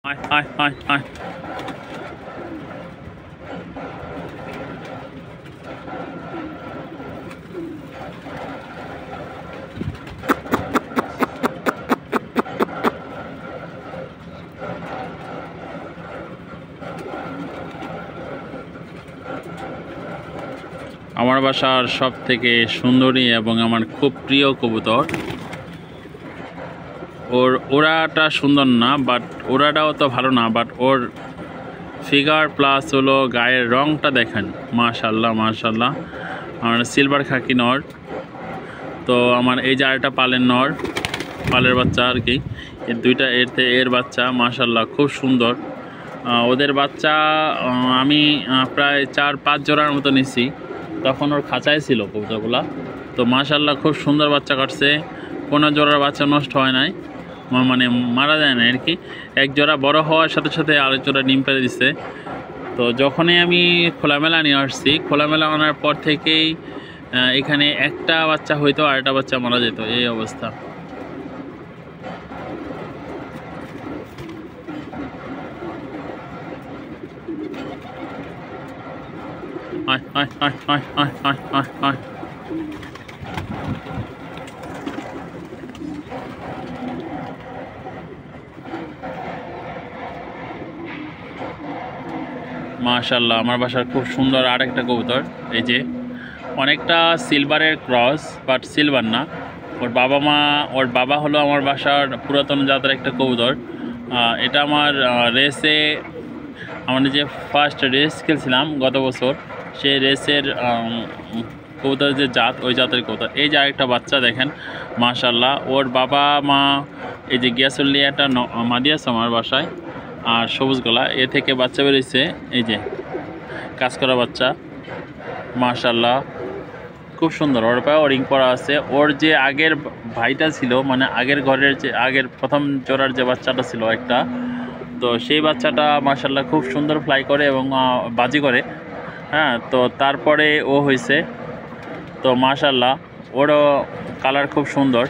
Hi, hi, hi, hi. আমার বাসার সবথেকে সুন্দরী এবং আমার খুব প্রিয় কবুতর। ওর ওড়াটা সুন্দর না, বাট ওড়াটাও তো ভালো না, বাট ওর ফিগার প্লাস হলো গায়ের রংটা দেখেন, মাশাল্লাহ মাশাল্লাহ। আমার সিলভার খাকি নর। তো আমার এই যে আরেকটা পালের নর, পালের বাচ্চা আর কি, এর দুইটা এর বাচ্চা মাশাল্লাহ খুব সুন্দর। ওদের বাচ্চা আমি প্রায় 4-5 জোড়ার মতো নিছি, তখন ওর খাঁচায় ছিল কবুতরগুলা। তো মাশাল্লাহ খুব সুন্দর বাচ্চা কাটছে, কোনো জোড়ার বাচ্চা নষ্ট হয় নাই, মানে মারা যায় না আর কি। এক জোড়া বড় হওয়ার সাথে সাথে আরেক জোড়া ডিম পেড়ে দিছে। তো যখনই আমি খোলামেলা নিয়ে আসছি, খোলামেলা আনার পর থেকেই এখানে একটা বাচ্চা হইতো আর একটা বাচ্চা মারা যেত, এই অবস্থা। আয় আয় আয় আয় আয় আয় আয় আয়। মাশাল্লাহ আমার বাসার খুব সুন্দর আরেকটা কবুতর, এই যে অনেকটা সিলভারের ক্রস, বাট সিলভার না। ওর বাবা হলো আমার বাসার পুরাতন জাতের একটা কবুতর। এটা আমার রেসে, আমরা যে ফার্স্ট রেস খেলছিলাম গত বছর, সেই রেসের কবুতরের যে জাত, ওই জাতের কবুতর। এই যে আরেকটা বাচ্চা দেখেন, মাশাল্লাহ। ওর বাবা মা এই যে গ্যাসুল্লিয়া একটা মাদি আছে আমার বাসায়, আর সবুজ গলা, এ থেকে বাচ্চা বেরিয়েছে, এই যে কাজ করা বাচ্চা, মাশাল্লাহ খুব সুন্দর। ওর পায়ে রিং পরা আছে। ওর যে আগের ভাইটা ছিল, মানে আগের ঘরের যে আগের প্রথম জোড়ার যে বাচ্চাটা ছিল একটা, তো সেই বাচ্চাটা মাশাল্লাহ খুব সুন্দর ফ্লাই করে এবং বাজি করে। হ্যাঁ, তো তারপরে ও হয়েছে, তো মাশাল্লাহ ওরও কালার খুব সুন্দর।